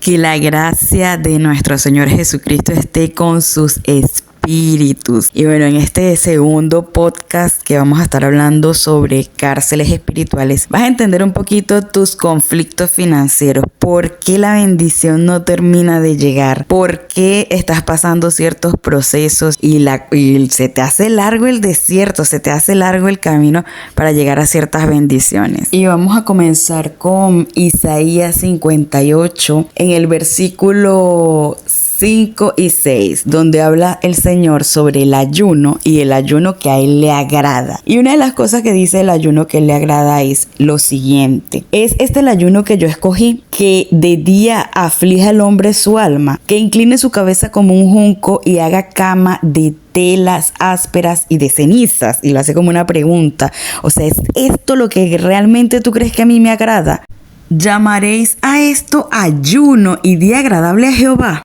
Que la gracia de nuestro Señor Jesucristo esté con sus espíritus. Y bueno, en este segundo podcast que vamos a estar hablando sobre cárceles espirituales, vas a entender un poquito tus conflictos financieros. ¿Por qué la bendición no termina de llegar? ¿Por qué estás pasando ciertos procesos y se te hace largo el desierto, se te hace largo el camino para llegar a ciertas bendiciones? Y vamos a comenzar con Isaías 58 en el versículo 5 y 6, donde habla el Señor sobre el ayuno y el ayuno que a Él le agrada. Y una de las cosas que dice el ayuno que le agrada es lo siguiente: es este el ayuno que yo escogí, que de día aflige al hombre su alma, que incline su cabeza como un junco y haga cama de telas ásperas y de cenizas. Y lo hace como una pregunta. O sea, ¿es esto lo que realmente tú crees que a mí me agrada? ¿Llamaréis a esto ayuno y día agradable a Jehová?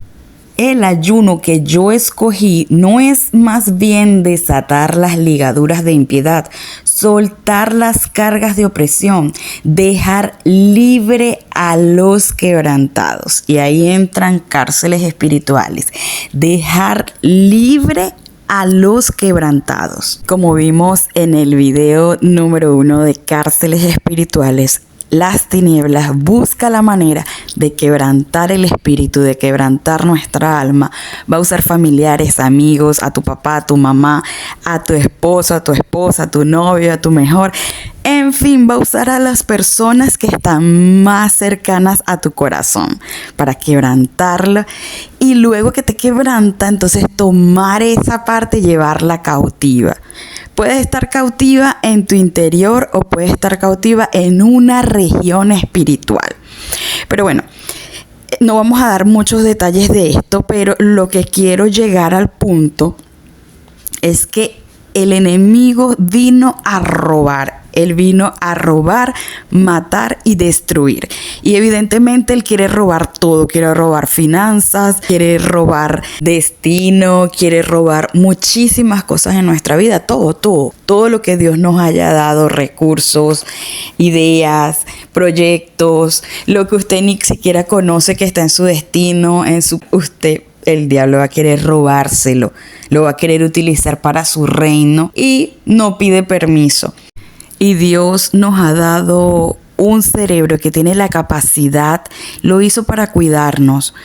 El ayuno que yo escogí no es más bien desatar las ligaduras de impiedad, soltar las cargas de opresión, dejar libre a los quebrantados. Y ahí entran cárceles espirituales. Dejar libre a los quebrantados. Como vimos en el video número 1 de cárceles espirituales, las tinieblas busca la manera de quebrantar el espíritu, de quebrantar nuestra alma. Va a usar familiares, amigos, a tu papá, a tu mamá, a tu esposo, a tu esposa, a tu novio, a tu mejor. En fin, va a usar a las personas que están más cercanas a tu corazón para quebrantarlo. Y luego que te quebranta, entonces tomar esa parte y llevarla cautiva. Puedes estar cautiva en tu interior o puedes estar cautiva en una región espiritual. Pero bueno, no vamos a dar muchos detalles de esto, pero lo que quiero llegar al punto es que el enemigo vino a robar. Él vino a robar, matar y destruir. Y evidentemente él quiere robar todo. Quiere robar finanzas, quiere robar destino, quiere robar muchísimas cosas en nuestra vida. Todo lo que Dios nos haya dado, recursos, ideas, proyectos, lo que usted ni siquiera conoce que está en su destino, el diablo va a querer robárselo, lo va a querer utilizar para su reino y no pide permiso. Y Dios nos ha dado un cerebro que tiene la capacidad, lo hizo para cuidarnos,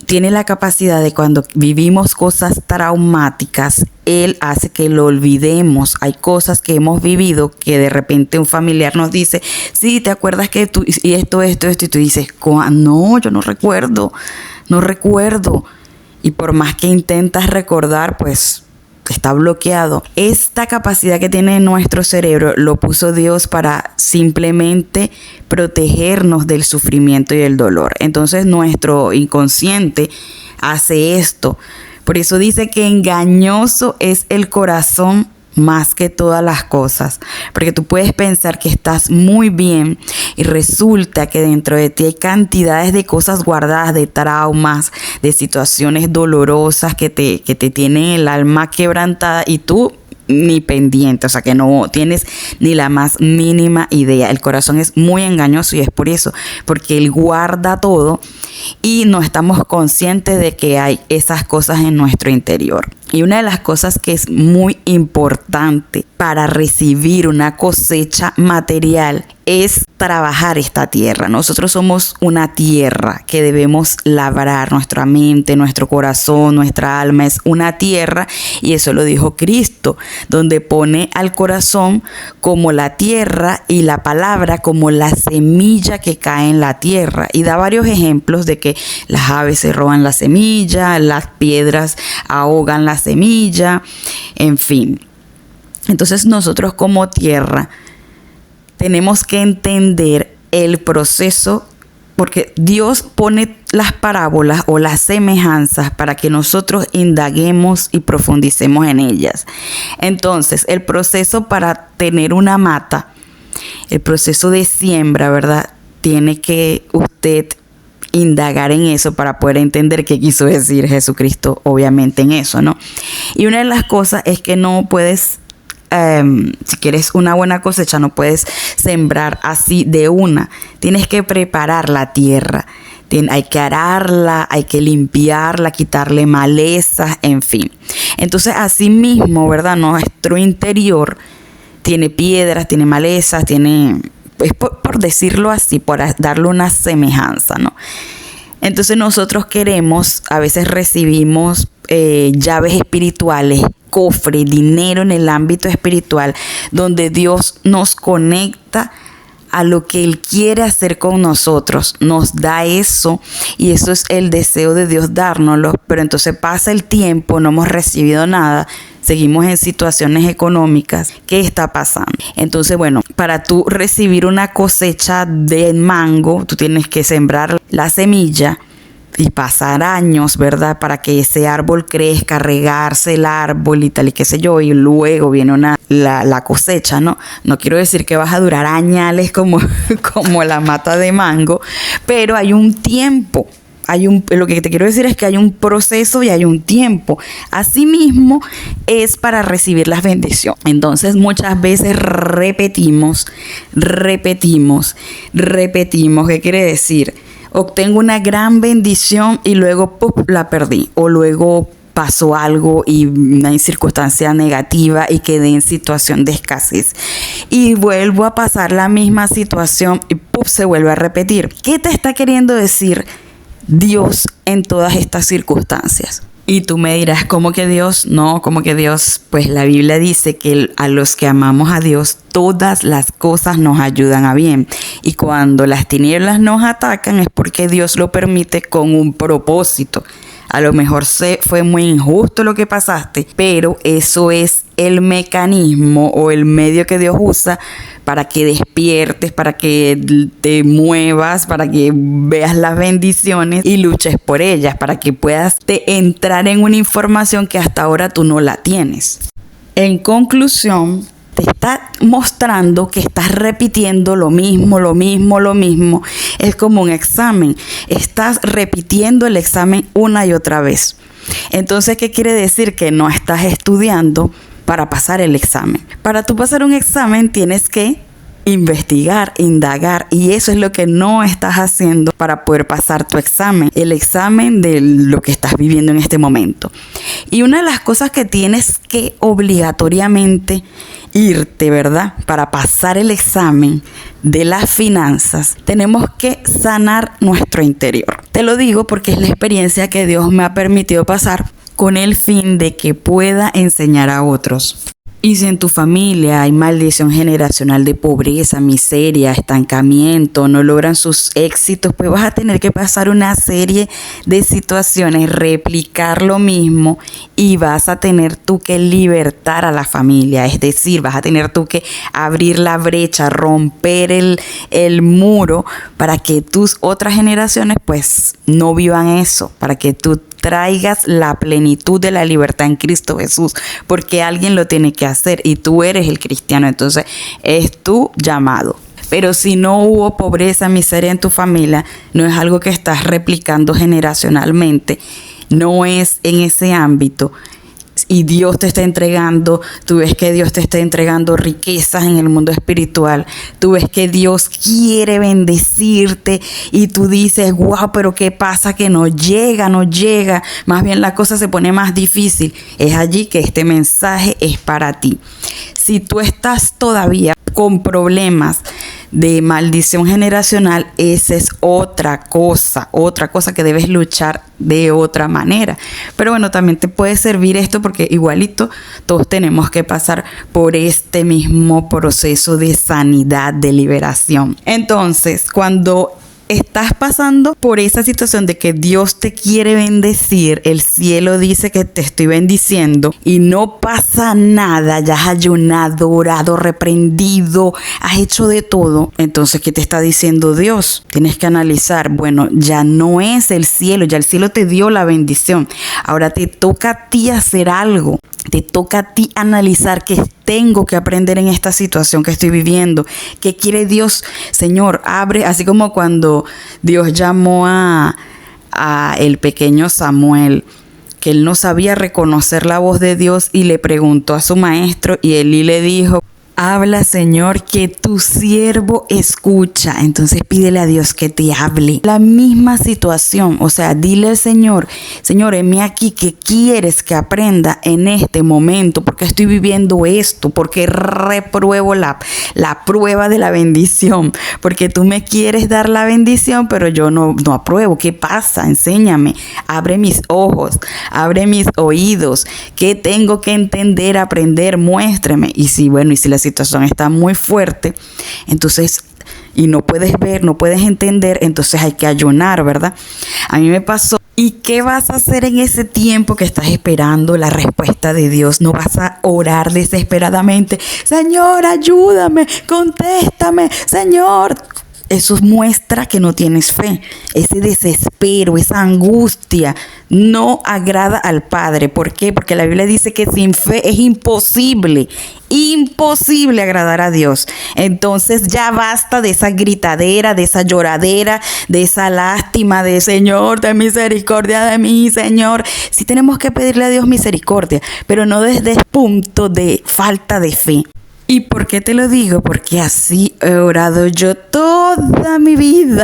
tiene la capacidad de cuando vivimos cosas traumáticas, Él hace que lo olvidemos. Hay cosas que hemos vivido que de repente un familiar nos dice, sí, ¿te acuerdas que tú, y esto, y tú dices, no, yo no recuerdo. Y por más que intentas recordar, pues está bloqueado. Esta capacidad que tiene nuestro cerebro lo puso Dios para simplemente protegernos del sufrimiento y el dolor. Entonces nuestro inconsciente hace esto. Por eso dice que engañoso es el corazón más que todas las cosas, porque tú puedes pensar que estás muy bien y resulta que dentro de ti hay cantidades de cosas guardadas, de traumas, de situaciones dolorosas que te tienen el alma quebrantada y tú ni pendiente, o sea que no tienes ni la más mínima idea. El corazón es muy engañoso y es por eso, porque él guarda todo y no estamos conscientes de que hay esas cosas en nuestro interior. Y una de las cosas que es muy importante para recibir una cosecha material es trabajar esta tierra. Nosotros somos una tierra que debemos labrar. Nuestra mente, nuestro corazón, nuestra alma es una tierra, y eso lo dijo Cristo, donde pone al corazón como la tierra y la palabra como la semilla que cae en la tierra. Y da varios ejemplos de que las aves se roban la semilla, las piedras ahogan la semilla, en fin. Entonces nosotros como tierra tenemos que entender el proceso, porque Dios pone las parábolas o las semejanzas para que nosotros indaguemos y profundicemos en ellas. Entonces, el proceso para tener una mata, el proceso de siembra, ¿verdad? Tiene que usted indagar en eso para poder entender qué quiso decir Jesucristo, obviamente, en eso, ¿no? Y una de las cosas es que no puedes, si quieres una buena cosecha, no puedes sembrar así de una. Tienes que preparar la tierra. hay que ararla, hay que limpiarla, quitarle malezas, en fin. Entonces, así mismo, ¿verdad? Nuestro interior tiene piedras, tiene malezas, tiene, es por decirlo así, por darle una semejanza, ¿no? Entonces nosotros queremos, a veces recibimos llaves espirituales, cofre, dinero en el ámbito espiritual, donde Dios nos conecta a lo que Él quiere hacer con nosotros, nos da eso y eso es el deseo de Dios dárnoslo, pero entonces pasa el tiempo, no hemos recibido nada, seguimos en situaciones económicas. ¿Qué está pasando? Entonces, bueno, para tú recibir una cosecha de mango, tú tienes que sembrar la semilla y pasar años, ¿verdad? Para que ese árbol crezca, regarse el árbol y tal y qué sé yo, y luego viene la cosecha, ¿no? No quiero decir que vas a durar añales como la mata de mango, pero hay un tiempo. Lo que te quiero decir es que hay un proceso y hay un tiempo. Asimismo es para recibir las bendiciones. Entonces muchas veces repetimos. ¿Qué quiere decir? Obtengo una gran bendición y luego la perdí. O luego pasó algo y una circunstancia negativa y quedé en situación de escasez. Y vuelvo a pasar la misma situación y se vuelve a repetir. ¿Qué te está queriendo decir Dios en todas estas circunstancias? Y tú me dirás, ¿cómo que Dios? No, ¿cómo que Dios? Pues la Biblia dice que a los que amamos a Dios, todas las cosas nos ayudan a bien. Y cuando las tinieblas nos atacan es porque Dios lo permite con un propósito. A lo mejor fue muy injusto lo que pasaste, pero eso es el mecanismo o el medio que Dios usa para que despiertes, para que te muevas, para que veas las bendiciones y luches por ellas, para que puedas entrar en una información que hasta ahora tú no la tienes. En conclusión, te está mostrando que estás repitiendo lo mismo. Es como un examen. Estás repitiendo el examen una y otra vez. Entonces, ¿qué quiere decir? Que no estás estudiando para pasar el examen. Para tú pasar un examen tienes que investigar, indagar, y eso es lo que no estás haciendo para poder pasar tu examen, el examen de lo que estás viviendo en este momento. Y una de las cosas que tienes que obligatoriamente irte, ¿verdad? Para pasar el examen de las finanzas, tenemos que sanar nuestro interior. Te lo digo porque es la experiencia que Dios me ha permitido pasar con el fin de que pueda enseñar a otros. Y si en tu familia hay maldición generacional de pobreza, miseria, estancamiento, no logran sus éxitos, pues vas a tener que pasar una serie de situaciones, replicar lo mismo y vas a tener tú que libertar a la familia. Es decir, vas a tener tú que abrir la brecha, romper el muro para que tus otras generaciones pues no vivan eso, para que tú traigas la plenitud de la libertad en Cristo Jesús, porque alguien lo tiene que hacer y tú eres el cristiano, entonces es tu llamado. Pero si no hubo pobreza, miseria en tu familia, no es algo que estás replicando generacionalmente, no es en ese ámbito. Y Dios te está entregando, tú ves que Dios te está entregando riquezas en el mundo espiritual, tú ves que Dios quiere bendecirte y tú dices, wow, pero ¿qué pasa? Que no llega, más bien la cosa se pone más difícil. Es allí que este mensaje es para ti. Si tú estás todavía con problemas de maldición generacional, esa es otra cosa que debes luchar de otra manera. Pero bueno, también te puede servir esto porque igualito todos tenemos que pasar por este mismo proceso de sanidad, de liberación. Entonces, cuando estás pasando por esa situación de que Dios te quiere bendecir, el cielo dice que te estoy bendiciendo y no pasa nada, ya has ayunado, orado, reprendido, has hecho de todo. Entonces, ¿qué te está diciendo Dios? Tienes que analizar, bueno, ya no es el cielo, ya el cielo te dio la bendición. Ahora te toca a ti hacer algo. Te toca a ti analizar qué tengo que aprender en esta situación que estoy viviendo. ¿Qué quiere Dios? Señor, abre, así como cuando Dios llamó a el pequeño Samuel, que él no sabía reconocer la voz de Dios y le preguntó a su maestro y Elí le dijo, Habla, Señor, que tu siervo escucha. Entonces pídele a Dios que te hable. La misma situación, o sea, dile al Señor, Señor, heme aquí, ¿qué quieres que aprenda en este momento? Porque estoy viviendo esto, porque repruebo la prueba de la bendición, porque tú me quieres dar la bendición, pero yo no apruebo. ¿Qué pasa? Enséñame, abre mis ojos, abre mis oídos. ¿Qué tengo que entender, aprender? Muéstrame. Y si la situación está muy fuerte, entonces, y no puedes ver, no puedes entender, entonces hay que ayunar, ¿verdad? A mí me pasó. ¿Y qué vas a hacer en ese tiempo que estás esperando la respuesta de Dios? No vas a orar desesperadamente, Señor, ayúdame, contéstame, Señor. Eso muestra que no tienes fe. Ese desespero, esa angustia no agrada al Padre. ¿Por qué? Porque la Biblia dice que sin fe es imposible agradar a Dios. Entonces ya basta de esa gritadera, de esa lloradera, de esa lástima de Señor, ten misericordia de mí, Señor. Sí tenemos que pedirle a Dios misericordia, pero no desde el punto de falta de fe. ¿Y por qué te lo digo? Porque así he orado yo toda mi vida.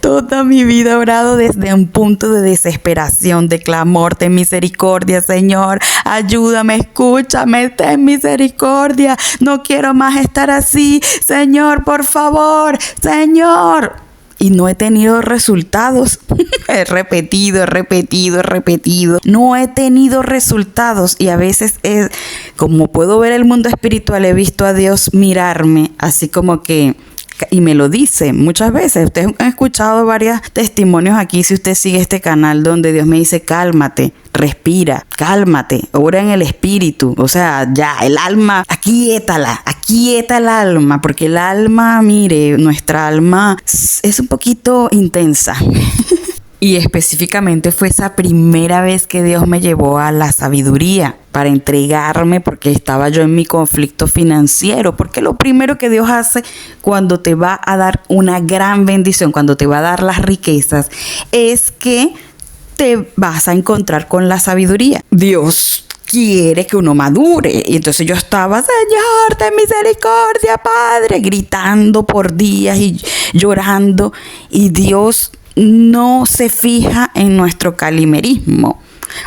Toda mi vida he orado desde un punto de desesperación, de clamor, ten misericordia, Señor, ayúdame, escúchame, ten misericordia, no quiero más estar así, Señor, por favor, Señor. Y no he tenido resultados. He repetido. No he tenido resultados. Y a veces, como puedo ver el mundo espiritual, he visto a Dios mirarme así como que... Y me lo dice muchas veces. Ustedes han escuchado varios testimonios aquí, si usted sigue este canal, donde Dios me dice, cálmate, respira, cálmate, ora en el espíritu. O sea, ya, el alma, aquieta el alma, porque el alma, mire, nuestra alma es un poquito intensa. Y específicamente fue esa primera vez que Dios me llevó a la sabiduría para entregarme, porque estaba yo en mi conflicto financiero. Porque lo primero que Dios hace cuando te va a dar una gran bendición, cuando te va a dar las riquezas, es que te vas a encontrar con la sabiduría. Dios quiere que uno madure. Y entonces yo estaba, Señor, ten misericordia, Padre, gritando por días y llorando. Y Dios no se fija en nuestro calimerismo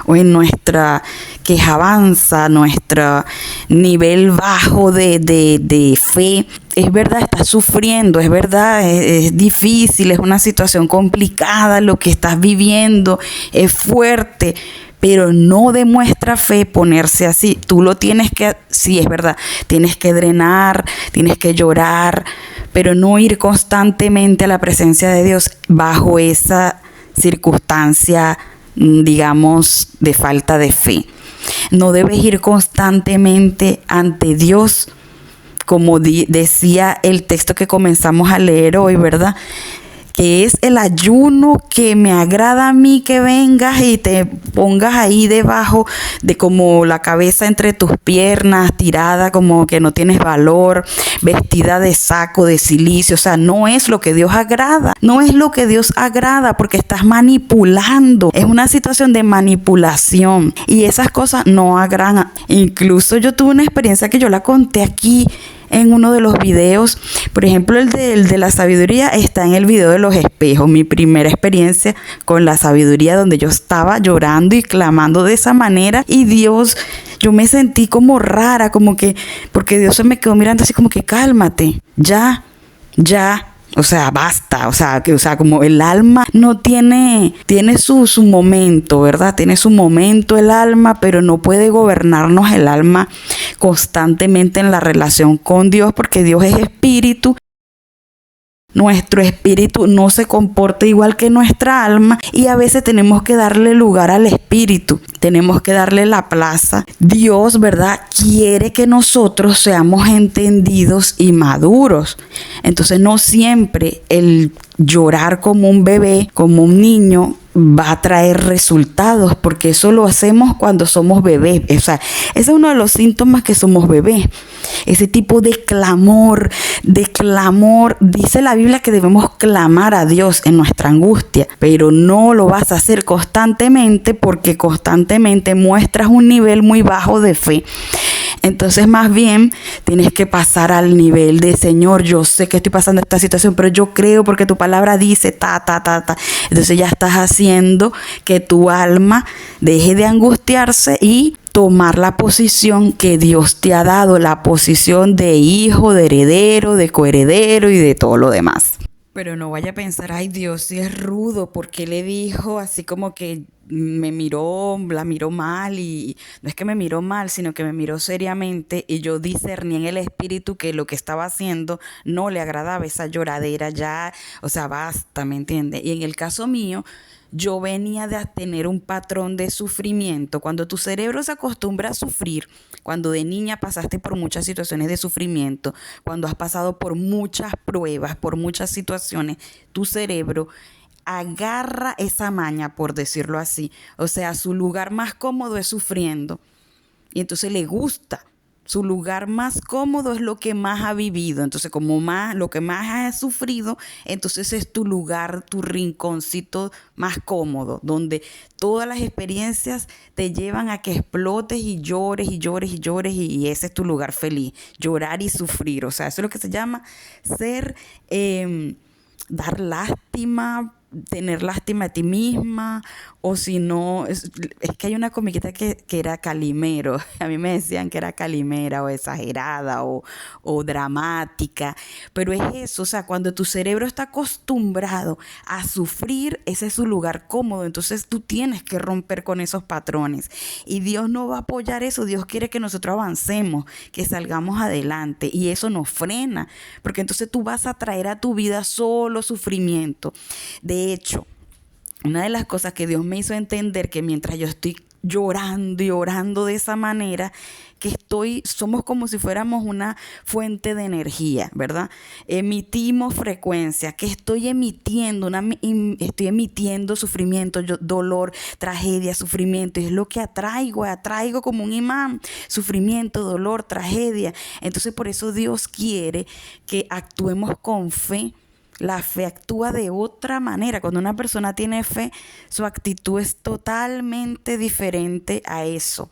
o en nuestra quejabanza, nuestro nivel bajo de fe. Es verdad, estás sufriendo, es verdad, es difícil, es una situación complicada, lo que estás viviendo es fuerte, pero no demuestra fe ponerse así. Tú lo tienes que, sí, es verdad, tienes que drenar, tienes que llorar, pero no ir constantemente a la presencia de Dios bajo esa circunstancia, digamos, de falta de fe. No debes ir constantemente ante Dios, como decía el texto que comenzamos a leer hoy, ¿verdad? Que es el ayuno que me agrada a mí, que vengas y te pongas ahí debajo de como la cabeza entre tus piernas, tirada como que no tienes valor, vestida de saco, de silicio. O sea, no es lo que Dios agrada, no es lo que Dios agrada, porque estás manipulando. Es una situación de manipulación y esas cosas no agradan. Incluso yo tuve una experiencia que yo la conté aquí en uno de los videos. Por ejemplo, el de la sabiduría está en el video de los espejos. Mi primera experiencia con la sabiduría, donde yo estaba llorando y clamando de esa manera, y Dios, yo me sentí como rara, como que, porque Dios se me quedó mirando así como que cálmate, ya. O sea, basta, o sea, como el alma no tiene su momento, ¿verdad? Tiene su momento el alma, pero no puede gobernarnos el alma constantemente en la relación con Dios, porque Dios es espíritu. Nuestro espíritu no se comporta igual que nuestra alma, y a veces tenemos que darle lugar al espíritu, tenemos que darle la plaza. Dios, ¿verdad?, quiere que nosotros seamos entendidos y maduros. Entonces no siempre el llorar como un bebé, como un niño, va a traer resultados, porque eso lo hacemos cuando somos bebés. O sea, ese es uno de los síntomas que somos bebés. Ese tipo de clamor. Dice la Biblia que debemos clamar a Dios en nuestra angustia, pero no lo vas a hacer constantemente, porque constantemente muestras un nivel muy bajo de fe. Entonces más bien tienes que pasar al nivel de Señor, yo sé que estoy pasando esta situación, pero yo creo porque tu palabra dice ta. Entonces ya estás haciendo que tu alma deje de angustiarse y tomar la posición que Dios te ha dado, la posición de hijo, de heredero, de coheredero y de todo lo demás. Pero no vaya a pensar, ay Dios, si es rudo, porque le dijo así como que la miró mal, y no es que me miró mal, sino que me miró seriamente y yo discerní en el espíritu que lo que estaba haciendo no le agradaba, esa lloradera ya, o sea, basta, ¿me entiende? Y en el caso mío, yo venía de tener un patrón de sufrimiento. Cuando tu cerebro se acostumbra a sufrir, cuando de niña pasaste por muchas situaciones de sufrimiento, cuando has pasado por muchas pruebas, por muchas situaciones, tu cerebro agarra esa maña, por decirlo así. O sea, su lugar más cómodo es sufriendo. Y entonces le gusta. Su lugar más cómodo es lo que más ha vivido. Entonces, lo que más has sufrido, entonces es tu lugar, tu rinconcito más cómodo, donde todas las experiencias te llevan a que explotes y llores y llores y llores, y ese es tu lugar feliz, llorar y sufrir. O sea, eso es lo que se llama dar lástima, tener lástima a ti misma, o si no, es que hay una comiquita que era Calimero. A mí me decían que era calimera o exagerada o dramática, pero es eso, o sea, cuando tu cerebro está acostumbrado a sufrir, ese es su lugar cómodo, entonces tú tienes que romper con esos patrones, y Dios no va a apoyar eso. Dios quiere que nosotros avancemos, que salgamos adelante, y eso nos frena, porque entonces tú vas a traer a tu vida solo sufrimiento. De hecho, una de las cosas que Dios me hizo entender, que mientras yo estoy llorando y orando de esa manera, somos como si fuéramos una fuente de energía, ¿verdad? Emitimos frecuencia, que estoy emitiendo sufrimiento, dolor, tragedia, sufrimiento, y es lo que atraigo como un imán, sufrimiento, dolor, tragedia. Entonces por eso Dios quiere que actuemos con fe. La fe actúa de otra manera. Cuando una persona tiene fe, su actitud es totalmente diferente a eso.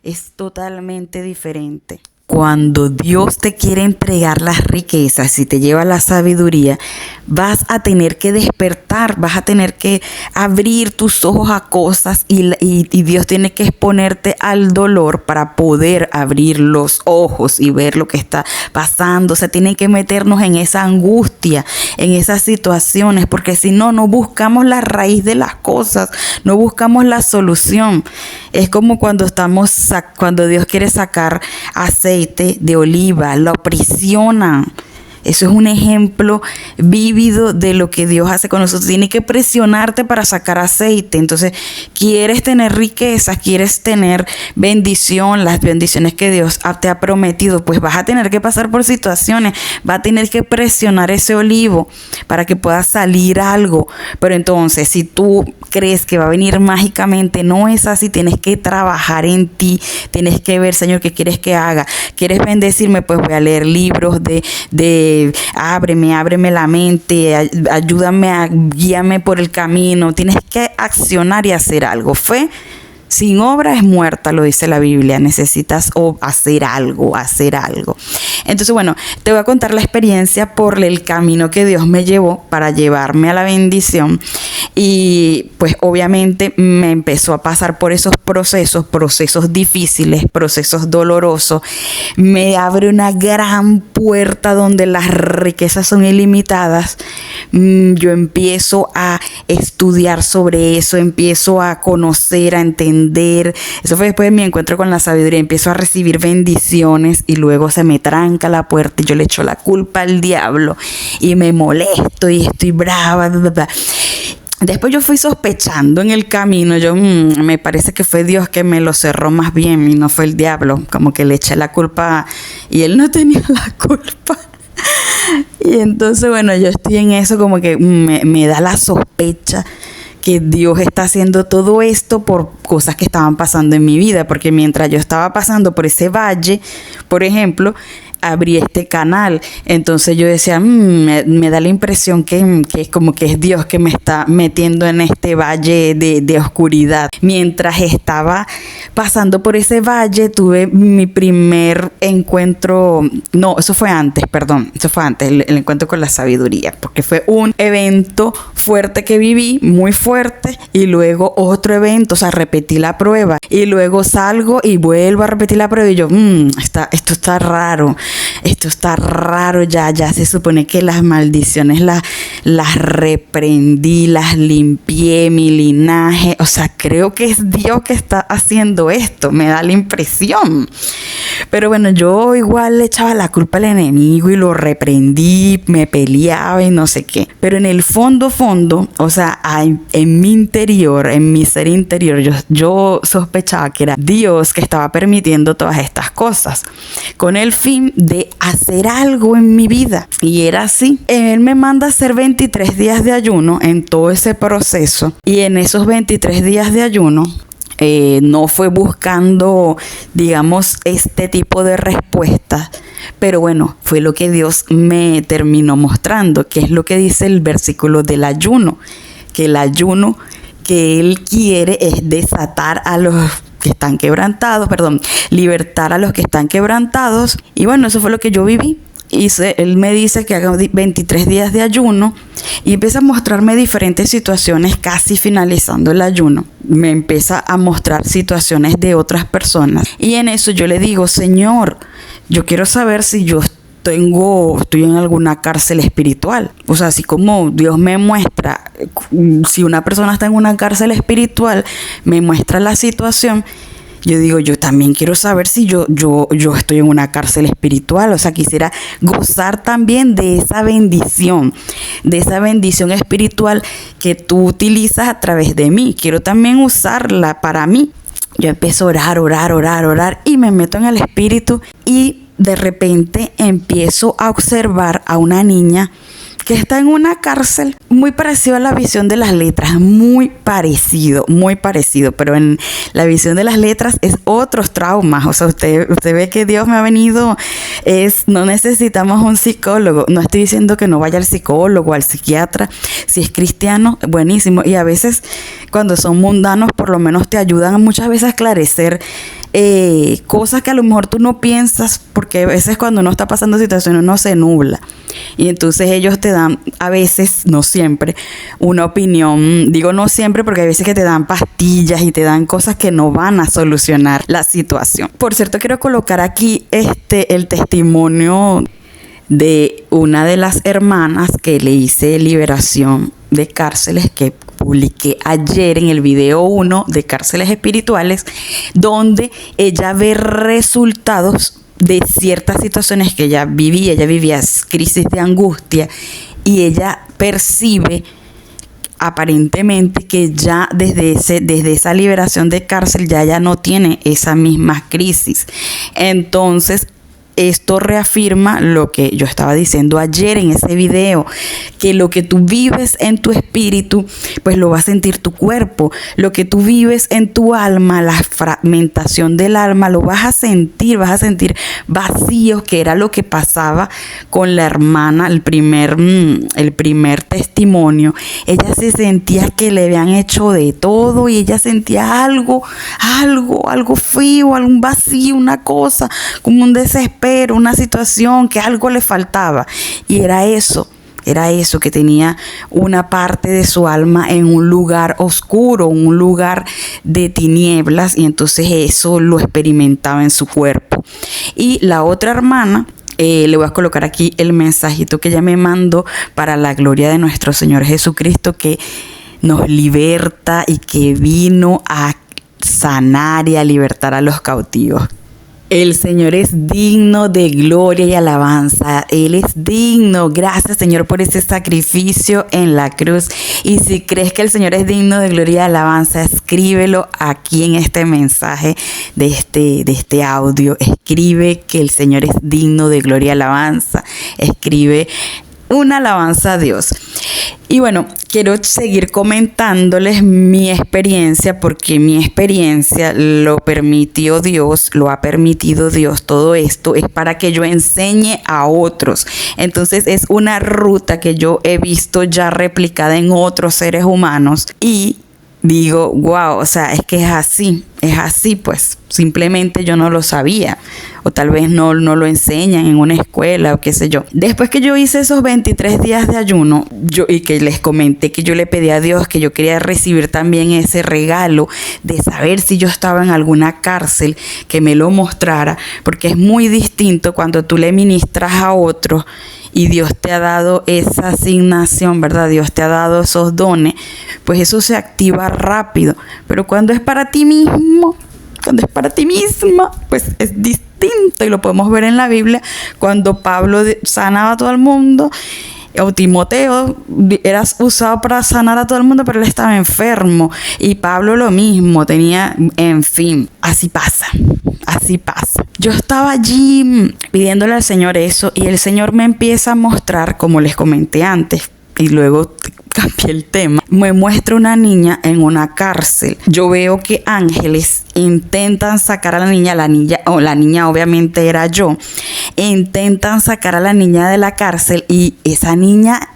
Es totalmente diferente. Cuando Dios te quiere entregar las riquezas y te lleva la sabiduría, vas a tener que despertar, vas a tener que abrir tus ojos a cosas, y Dios tiene que exponerte al dolor para poder abrir los ojos y ver lo que está pasando. O sea, tiene que meternos en esa angustia, en esas situaciones, porque si no, no buscamos la raíz de las cosas, no buscamos la solución. Es como cuando Dios quiere sacar aceite de oliva, lo aprisionan. Eso es un ejemplo vívido de lo que Dios hace con nosotros. Tiene que presionarte para sacar aceite. Entonces, quieres tener riquezas, quieres tener bendición, las bendiciones que Dios te ha prometido, pues vas a tener que pasar por situaciones, vas a tener que presionar ese olivo para que pueda salir algo. Pero entonces, si tú crees que va a venir mágicamente, no es así. Tienes que trabajar en ti, tienes que ver, Señor, ¿qué quieres que haga? ¿Quieres bendecirme? Pues voy a leer libros ábreme la mente, ayúdame, guíame por el camino. Tienes que accionar y hacer algo. Fe sin obra es muerta, lo dice la Biblia. Necesitas hacer algo. Entonces, bueno, te voy a contar la experiencia por el camino que Dios me llevó para llevarme a la bendición. Y pues obviamente me empezó a pasar por esos procesos difíciles, procesos dolorosos. Me abre una gran puerta donde las riquezas son ilimitadas. Yo empiezo a estudiar sobre eso, empiezo a conocer, a entender. Eso fue después de mi encuentro con la sabiduría. Empiezo a recibir bendiciones y luego se me tranca la puerta y yo le echo la culpa al diablo y me molesto y estoy brava. Después yo fui sospechando en el camino, me parece que fue Dios que me lo cerró más bien y no fue el diablo, como que le eché la culpa y él no tenía la culpa. Y entonces, bueno, yo estoy en eso, como que me da la sospecha que Dios está haciendo todo esto por cosas que estaban pasando en mi vida, porque mientras yo estaba pasando por ese valle, por ejemplo, abrí este canal. Entonces yo decía, me da la impresión que es como que es Dios que me está metiendo en este valle de oscuridad. Mientras estaba pasando por ese valle, tuve mi primer encuentro, no, eso fue antes, el encuentro con la sabiduría, porque fue un evento fuerte que viví, muy fuerte, y luego otro evento, o sea, repetí la prueba, y luego salgo y vuelvo a repetir la prueba, y yo, esto está raro, ya se supone que las maldiciones las reprendí, las limpié, mi linaje, o sea, creo que es Dios que está haciendo esto, me da la impresión. Pero bueno, yo igual le echaba la culpa al enemigo y lo reprendí, me peleaba y no sé qué. Pero en el fondo, o sea, en mi interior, en mi ser interior, yo sospechaba que era Dios que estaba permitiendo todas estas cosas con el fin de hacer algo en mi vida. Y era así. Él me manda a hacer 23 días de ayuno en todo ese proceso. Y en esos 23 días de ayuno, no fue buscando, digamos, este tipo de respuestas, pero bueno, fue lo que Dios me terminó mostrando, que es lo que dice el versículo del ayuno, que el ayuno que Él quiere es desatar a los que están quebrantados, libertar a los que están quebrantados. Y bueno, eso fue lo que yo viví. Él me dice que haga 23 días de ayuno y empieza a mostrarme diferentes situaciones casi finalizando el ayuno. Me empieza a mostrar situaciones de otras personas y en eso yo le digo, Señor, yo quiero saber si yo estoy en alguna cárcel espiritual. O sea, así como Dios me muestra, si una persona está en una cárcel espiritual, me muestra la situación. Yo digo, yo también quiero saber si yo estoy en una cárcel espiritual. O sea, quisiera gozar también de esa bendición espiritual que tú utilizas a través de mí. Quiero también usarla para mí. Yo empiezo a orar y me meto en el espíritu y de repente empiezo a observar a una niña que está en una cárcel, muy parecido a la visión de las letras, muy parecido, pero en la visión de las letras es otros traumas. O sea, usted ve que Dios me ha venido, no necesitamos un psicólogo. No estoy diciendo que no vaya al psicólogo, al psiquiatra. Si es cristiano, buenísimo. Y a veces, cuando son mundanos, por lo menos te ayudan muchas veces a esclarecer cosas que a lo mejor tú no piensas, porque a veces cuando uno está pasando situaciones uno se nubla y entonces ellos te dan, a veces, no siempre, una opinión. Digo no siempre porque hay veces que te dan pastillas y te dan cosas que no van a solucionar la situación. Por cierto, quiero colocar aquí el testimonio de una de las hermanas que le hice liberación de cárceles, que publiqué ayer en el video 1 de Cárceles Espirituales, donde ella ve resultados de ciertas situaciones que ella vivía crisis de angustia, y ella percibe aparentemente que ya desde esa liberación de cárcel ya no tiene esa misma crisis. Entonces, esto reafirma lo que yo estaba diciendo ayer en ese video, que lo que tú vives en tu espíritu, pues lo va a sentir tu cuerpo. Lo que tú vives en tu alma, la fragmentación del alma, lo vas a sentir vacíos, que era lo que pasaba con la hermana, el primer testimonio. Ella se sentía que le habían hecho de todo y ella sentía algo frío, algún vacío, una cosa, como un desespero, una situación, que algo le faltaba. Y era eso, que tenía una parte de su alma en un lugar oscuro, un lugar de tinieblas, y entonces eso lo experimentaba en su cuerpo. Y la otra hermana, le voy a colocar aquí el mensajito que ella me mandó, para la gloria de nuestro Señor Jesucristo, que nos liberta y que vino a sanar y a libertar a los cautivos. El Señor es digno de gloria y alabanza. Él es digno. Gracias, Señor, por ese sacrificio en la cruz. Y si crees que el Señor es digno de gloria y alabanza, escríbelo aquí en este mensaje de este audio. Escribe que el Señor es digno de gloria y alabanza. Escribe Una alabanza a Dios. Y bueno, quiero seguir comentándoles mi experiencia, porque mi experiencia lo permitió Dios, lo ha permitido Dios. Todo esto es para que yo enseñe a otros. Entonces es una ruta que yo he visto ya replicada en otros seres humanos y digo, wow, o sea, es que es así, pues simplemente yo no lo sabía, o tal vez no lo enseñan en una escuela o qué sé yo. Después que yo hice esos 23 días de ayuno, y que les comenté que yo le pedí a Dios que yo quería recibir también ese regalo de saber si yo estaba en alguna cárcel, que me lo mostrara, porque es muy distinto cuando tú le ministras a otros y Dios te ha dado esa asignación, ¿verdad? Dios te ha dado esos dones, pues eso se activa rápido. Pero cuando es para ti mismo, cuando es para ti misma, pues es distinto, y lo podemos ver en la Biblia cuando Pablo sanaba a todo el mundo, o Timoteo era usado para sanar a todo el mundo, pero él estaba enfermo, y Pablo lo mismo, en fin, así pasa. Yo estaba allí pidiéndole al Señor eso, y el Señor me empieza a mostrar, como les comenté antes, y luego cambié el tema. Me muestra una niña en una cárcel. Yo veo que ángeles intentan sacar a la niña obviamente era yo. Intentan sacar a la niña de la cárcel, y esa niña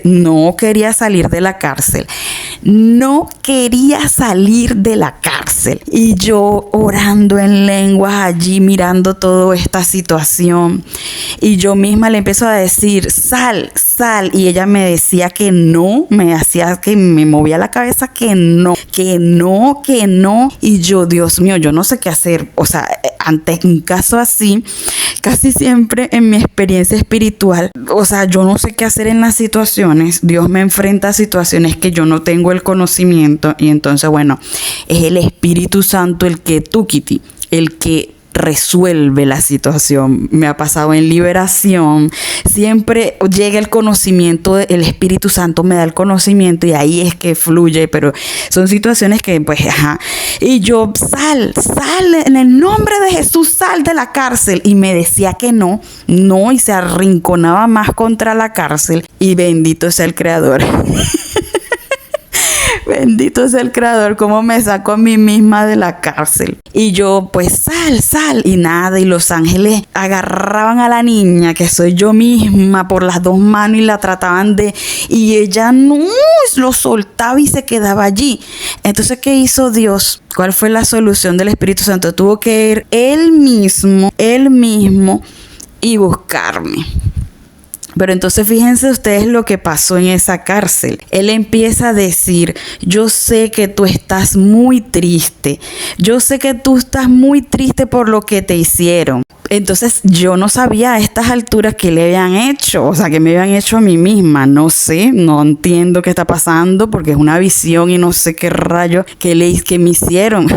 no quería salir de la cárcel. No quería salir de la cárcel. Y yo orando en lenguas allí, mirando toda esta situación. Y yo misma le empiezo a decir, sal. Y ella me decía que no, me hacía que me movía la cabeza que no. Y yo, Dios mío, yo no sé qué hacer. O sea, ante un caso así, casi siempre en mi experiencia espiritual, o sea, yo no sé qué hacer en las situaciones. Dios me enfrenta a situaciones que yo no tengo el conocimiento, y entonces, bueno, es el Espíritu Santo el que resuelve la situación. Me ha pasado en liberación, siempre llega el conocimiento, el Espíritu Santo me da el conocimiento, y ahí es que fluye, pero son situaciones que pues, y yo, sal, en el nombre de Jesús, sal de la cárcel, y me decía que no, y se arrinconaba más contra la cárcel, y bendito sea el Creador. Bendito sea el Creador, cómo me sacó a mí misma de la cárcel. Y yo, pues sal, y nada, y los ángeles agarraban a la niña, que soy yo misma, por las dos manos, y la trataban y ella no, lo soltaba y se quedaba allí. Entonces, ¿qué hizo Dios? ¿Cuál fue la solución del Espíritu Santo? Tuvo que ir él mismo, y buscarme. Pero entonces fíjense ustedes lo que pasó en esa cárcel. Él empieza a decir, yo sé que tú estás muy triste. Yo sé que tú estás muy triste por lo que te hicieron. Entonces yo no sabía a estas alturas qué le habían hecho, o sea, qué me habían hecho a mí misma. No sé, no entiendo qué está pasando, porque es una visión y no sé qué rayos que me hicieron.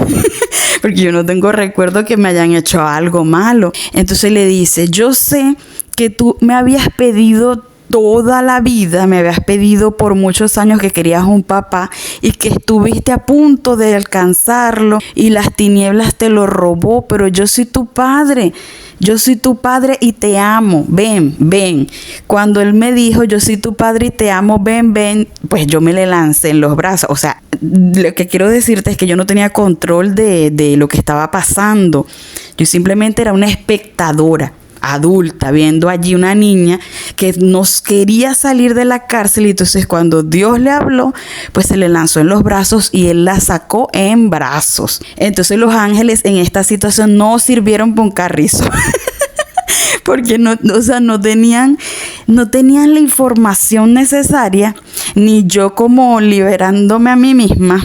Porque yo no tengo recuerdo que me hayan hecho algo malo. Entonces le dice, yo sé que tú me habías pedido toda la vida, me habías pedido por muchos años que querías un papá, y que estuviste a punto de alcanzarlo, y las tinieblas te lo robó, pero yo soy tu padre y te amo, ven. Cuando él me dijo, yo soy tu padre y te amo, ven, pues yo me le lancé en los brazos. O sea, lo que quiero decirte es que yo no tenía control de lo que estaba pasando. Yo simplemente era una espectadora adulta, viendo allí una niña que nos quería salir de la cárcel, y entonces cuando Dios le habló, pues se le lanzó en los brazos y él la sacó en brazos. Entonces los ángeles en esta situación no sirvieron para un carrizo. Porque no tenían la información necesaria, ni yo como liberándome a mí misma.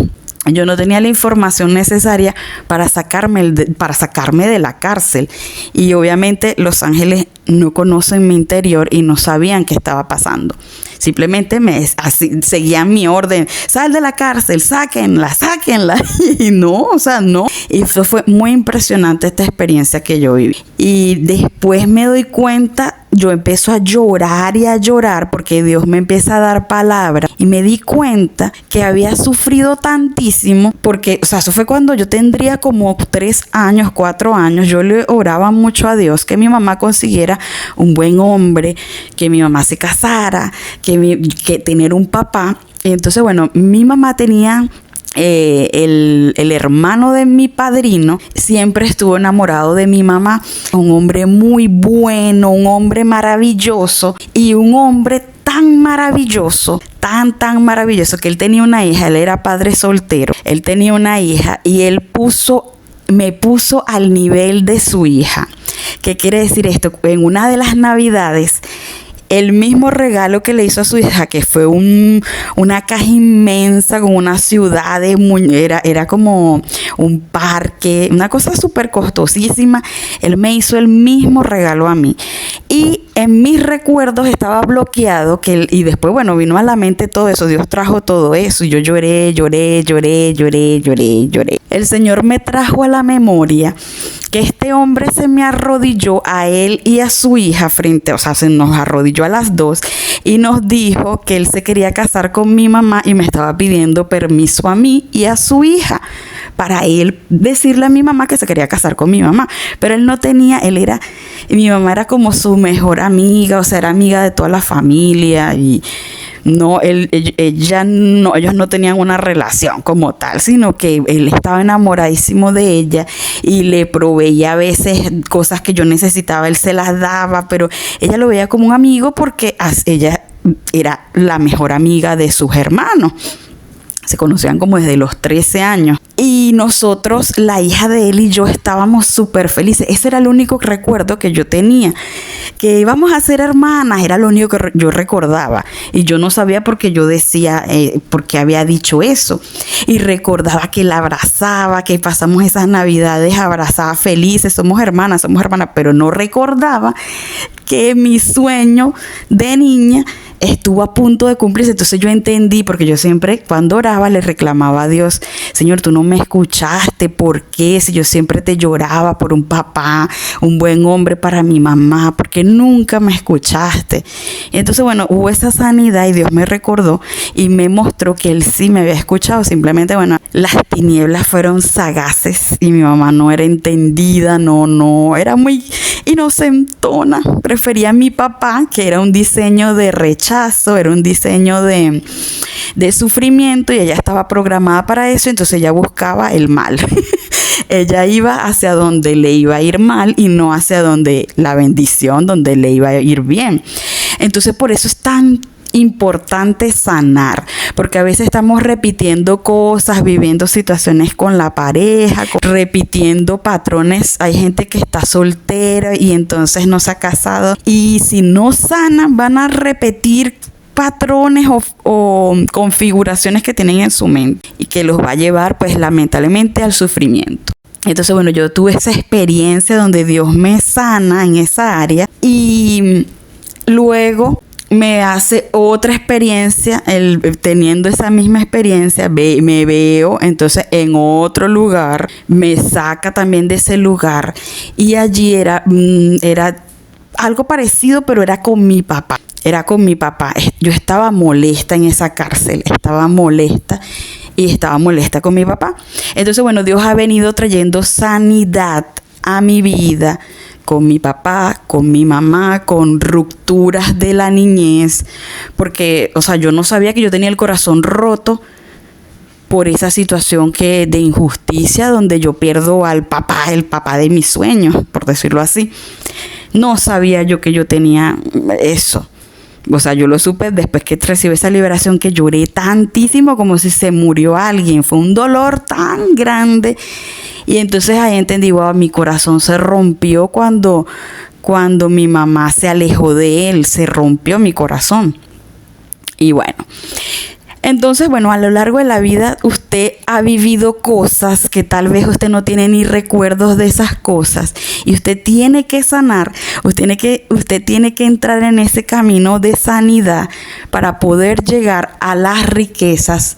Yo no tenía la información necesaria para sacarme de la cárcel. Y obviamente los ángeles no conocen mi interior y no sabían qué estaba pasando. simplemente así, seguían mi orden, sal de la cárcel, sáquenla. Y no, o sea, no. Y eso fue muy impresionante, esta experiencia que yo viví. Y después me doy cuenta, yo empiezo a llorar porque Dios me empieza a dar palabras y me di cuenta que había sufrido tantísimo porque, o sea, eso fue cuando yo tendría como 3 años, 4 años. Yo le oraba mucho a Dios que mi mamá consiguiera un buen hombre, que mi mamá se casara, que tener un papá. Y entonces, bueno, mi mamá tenía... el hermano de mi padrino siempre estuvo enamorado de mi mamá, un hombre muy bueno, un hombre maravilloso y un hombre tan maravilloso, tan maravilloso que él tenía una hija, él era padre soltero, él tenía una hija y él me puso al nivel de su hija. ¿Qué quiere decir esto? En una de las navidades, el mismo regalo que le hizo a su hija, que fue una caja inmensa con una ciudad, era como un parque, una cosa súper costosísima. Él me hizo el mismo regalo a mí. Y en mis recuerdos estaba bloqueado, y después, bueno, vino a la mente todo eso. Dios trajo todo eso y yo lloré. El Señor me trajo a la memoria que este hombre se me arrodilló a él y a su hija se nos arrodilló a las dos y nos dijo que él se quería casar con mi mamá y me estaba pidiendo permiso a mí y a su hija para él decirle a mi mamá que se quería casar con mi mamá, pero él no tenía, mi mamá era como su mejor amiga, o sea, era amiga de toda la familia y no, ellos no tenían una relación como tal, sino que él estaba enamoradísimo de ella y le proveía a veces cosas que yo necesitaba, él se las daba, pero ella lo veía como un amigo porque ella era la mejor amiga de sus hermanos. Se conocían como desde los 13 años. Y nosotros, la hija de él y yo, estábamos súper felices. Ese era el único recuerdo que yo tenía. Que íbamos a ser hermanas, era lo único que yo recordaba. Y yo no sabía por qué yo decía, por qué había dicho eso. Y recordaba que la abrazaba, que pasamos esas navidades abrazadas felices. Somos hermanas, pero no recordaba que mi sueño de niña estuvo a punto de cumplirse. Entonces yo entendí, porque yo siempre cuando oraba le reclamaba a Dios: Señor, tú no me escuchaste, ¿por qué? Si yo siempre te lloraba por un papá, un buen hombre para mi mamá, ¿por qué nunca me escuchaste? Y entonces, bueno, hubo esa sanidad y Dios me recordó y me mostró que Él sí me había escuchado. Simplemente, bueno, las tinieblas fueron sagaces y mi mamá no era entendida, no, era muy inocentona. Prefería a mi papá, que era un diseño de rechazo, era un diseño de sufrimiento, y ella estaba programada para eso. Entonces ella buscaba el mal. Ella iba hacia donde le iba a ir mal y no hacia donde la bendición, donde le iba a ir bien. Entonces por eso es tan importante sanar, porque a veces estamos repitiendo cosas, viviendo situaciones con la pareja, repitiendo patrones. Hay gente que está soltera y entonces no se ha casado, y si no sanan van a repetir patrones o configuraciones que tienen en su mente y que los va a llevar, pues, lamentablemente al sufrimiento. Entonces, bueno, yo tuve esa experiencia donde Dios me sana en esa área, y luego me hace otra experiencia, teniendo esa misma experiencia, me veo entonces en otro lugar, me saca también de ese lugar, y allí era algo parecido, pero era con mi papá. Yo estaba molesta en esa cárcel, estaba molesta con mi papá. Entonces, bueno, Dios ha venido trayendo sanidad a mi vida, con mi papá, con mi mamá, con rupturas de la niñez, porque, o sea, yo no sabía que yo tenía el corazón roto por esa situación de injusticia, donde yo pierdo al papá, el papá de mis sueños, por decirlo así. No sabía yo que yo tenía eso. O sea, yo lo supe después que recibí esa liberación, que lloré tantísimo como si se murió alguien. Fue un dolor tan grande. Y entonces ahí entendí, wow, mi corazón se rompió cuando mi mamá se alejó de él. Se rompió mi corazón. Y bueno, entonces, bueno, a lo largo de la vida usted ha vivido cosas que tal vez usted no tiene ni recuerdos de esas cosas y usted tiene que sanar, usted tiene que entrar en ese camino de sanidad para poder llegar a las riquezas,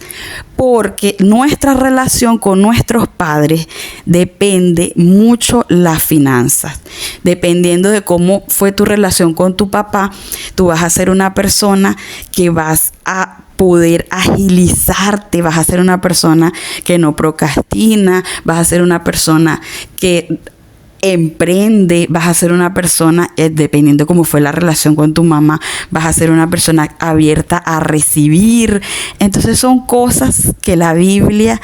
porque nuestra relación con nuestros padres depende mucho las finanzas. Dependiendo de cómo fue tu relación con tu papá, tú vas a ser una persona que vas a poder agilizarte, vas a ser una persona que no procrastina, vas a ser una persona que emprende, vas a ser una persona, dependiendo cómo fue la relación con tu mamá, vas a ser una persona abierta a recibir. Entonces son cosas que la Biblia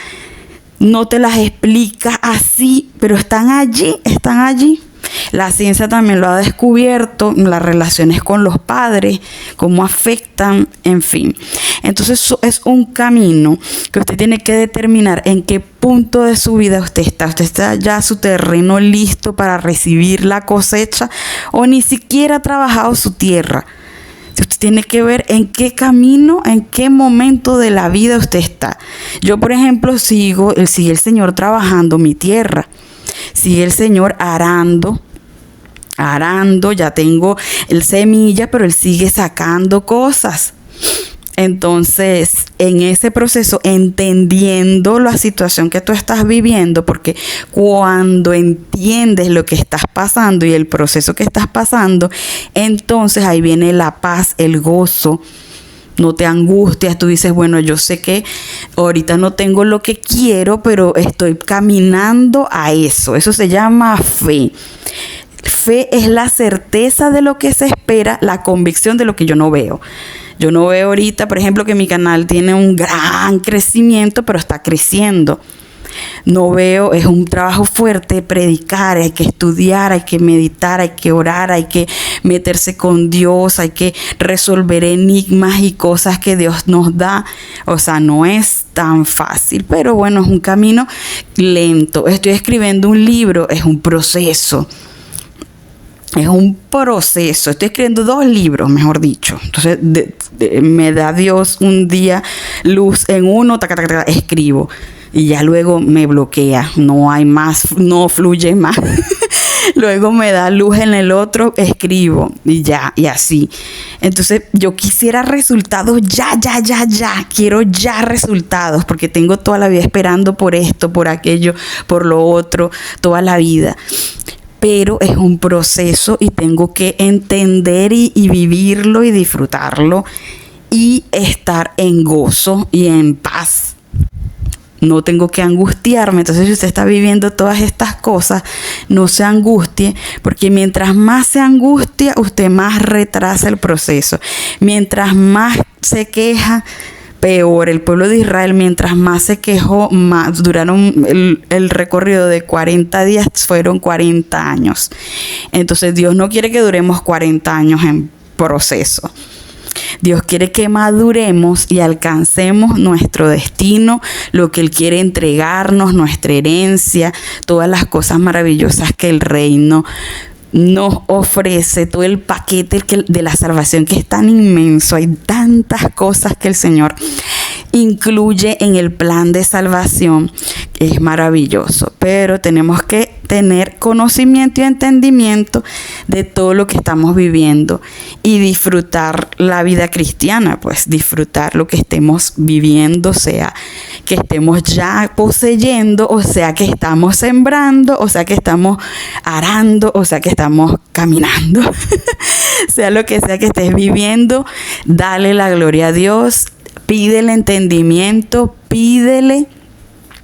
no te las explica así, pero están allí, están allí. La ciencia también lo ha descubierto, las relaciones con los padres, cómo afectan, en fin. Entonces es un camino que usted tiene que determinar en qué punto de su vida usted está. Usted está ya su terreno listo para recibir la cosecha o ni siquiera ha trabajado su tierra. Usted tiene que ver en qué camino, en qué momento de la vida usted está. Yo, por ejemplo, sigue el Señor trabajando mi tierra. Sigue el Señor arando, ya tengo el semilla, pero Él sigue sacando cosas. Entonces, en ese proceso, entendiendo la situación que tú estás viviendo, porque cuando entiendes lo que estás pasando y el proceso que estás pasando, entonces ahí viene la paz, el gozo. No te angustias, tú dices, bueno, yo sé que ahorita no tengo lo que quiero, pero estoy caminando a eso. Eso se llama fe. Fe es la certeza de lo que se espera, la convicción de lo que yo no veo. Yo no veo ahorita, por ejemplo, que mi canal tiene un gran crecimiento, pero está creciendo. No veo, es un trabajo fuerte predicar, hay que estudiar, hay que meditar, hay que orar, hay que meterse con Dios, hay que resolver enigmas y cosas que Dios nos da. O sea, no es tan fácil, pero bueno, es un camino lento. Estoy escribiendo un libro, es un proceso. Es un proceso. Estoy escribiendo 2 libros, mejor dicho. Entonces, me da Dios un día luz en uno, escribo. Y ya luego me bloquea, no hay más, no fluye más. Luego me da luz en el otro, escribo y ya, y así. Entonces yo quisiera resultados ya. Quiero ya resultados porque tengo toda la vida esperando por esto, por aquello, por lo otro, toda la vida. Pero es un proceso y tengo que entender y vivirlo y disfrutarlo y estar en gozo y en paz. No tengo que angustiarme. Entonces, si usted está viviendo todas estas cosas, no se angustie, porque mientras más se angustia, usted más retrasa el proceso. Mientras más se queja, peor. El pueblo de Israel, mientras más se quejó, más duraron el recorrido de 40 días, fueron 40 años. Entonces, Dios no quiere que duremos 40 años en proceso. Dios quiere que maduremos y alcancemos nuestro destino, lo que Él quiere entregarnos, nuestra herencia, todas las cosas maravillosas que el reino nos ofrece, todo el paquete de la salvación que es tan inmenso. Hay tantas cosas que el Señor incluye en el plan de salvación, que es maravilloso, pero tenemos que tener conocimiento y entendimiento de todo lo que estamos viviendo y disfrutar la vida cristiana, pues disfrutar lo que estemos viviendo, sea que estemos ya poseyendo, o sea que estamos sembrando, o sea que estamos arando, o sea que estamos caminando. Sea lo que sea que estés viviendo, dale la gloria a Dios, pídele entendimiento, pídele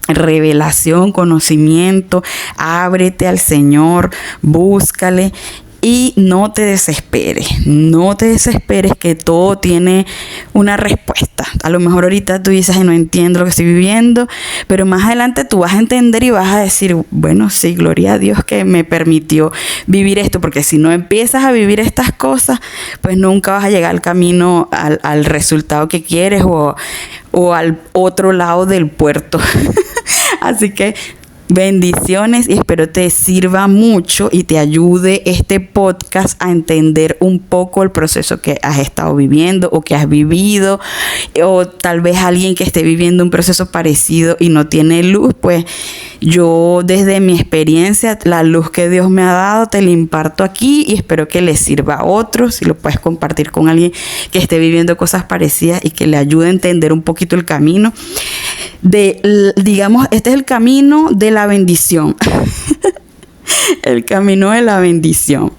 revelación, conocimiento, ábrete al Señor, búscale y no te desesperes que todo tiene una respuesta. A lo mejor ahorita tú dices, no entiendo lo que estoy viviendo, pero más adelante tú vas a entender y vas a decir, bueno, sí, gloria a Dios que me permitió vivir esto, porque si no empiezas a vivir estas cosas, pues nunca vas a llegar al camino, al resultado que quieres o al otro lado del puerto. Así que Bendiciones y espero te sirva mucho y te ayude este podcast a entender un poco el proceso que has estado viviendo o que has vivido, o tal vez alguien que esté viviendo un proceso parecido y no tiene luz. Pues yo, desde mi experiencia, la luz que Dios me ha dado te la imparto aquí y espero que le sirva a otros. Si lo puedes compartir con alguien que esté viviendo cosas parecidas y que le ayude a entender un poquito el camino digamos, este es el camino de la bendición. El camino de la bendición,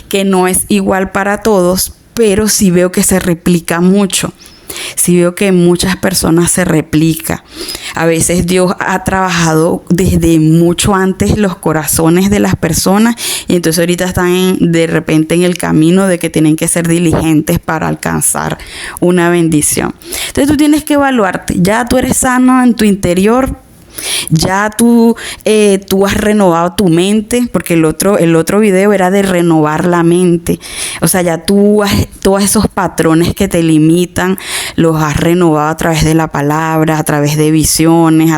que no es igual para todos, pero sí veo que se replica mucho. Sí veo que en muchas personas se replica. A veces Dios ha trabajado desde mucho antes los corazones de las personas y entonces ahorita están de repente en el camino de que tienen que ser diligentes para alcanzar una bendición. Entonces tú tienes que evaluarte. Ya tú eres sano en tu interior. Ya tú has renovado tu mente, porque el otro video era de renovar la mente. O sea, ya todos esos patrones que te limitan, los has renovado a través de la palabra, a través de visiones,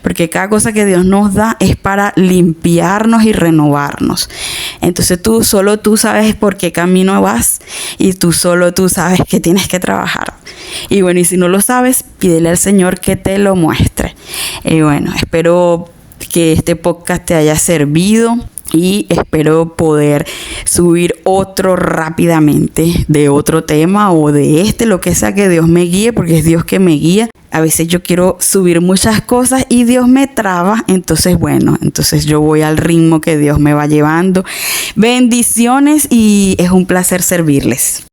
porque cada cosa que Dios nos da es para limpiarnos y renovarnos. Entonces solo tú sabes por qué camino vas y solo tú sabes que tienes que trabajar. Y bueno, y si no lo sabes, pídele al Señor que te lo muestre. Y bueno, espero que este podcast te haya servido y espero poder subir otro rápidamente de otro tema o de lo que sea que Dios me guíe, porque es Dios que me guía. A veces yo quiero subir muchas cosas y Dios me traba, entonces yo voy al ritmo que Dios me va llevando. Bendiciones y es un placer servirles.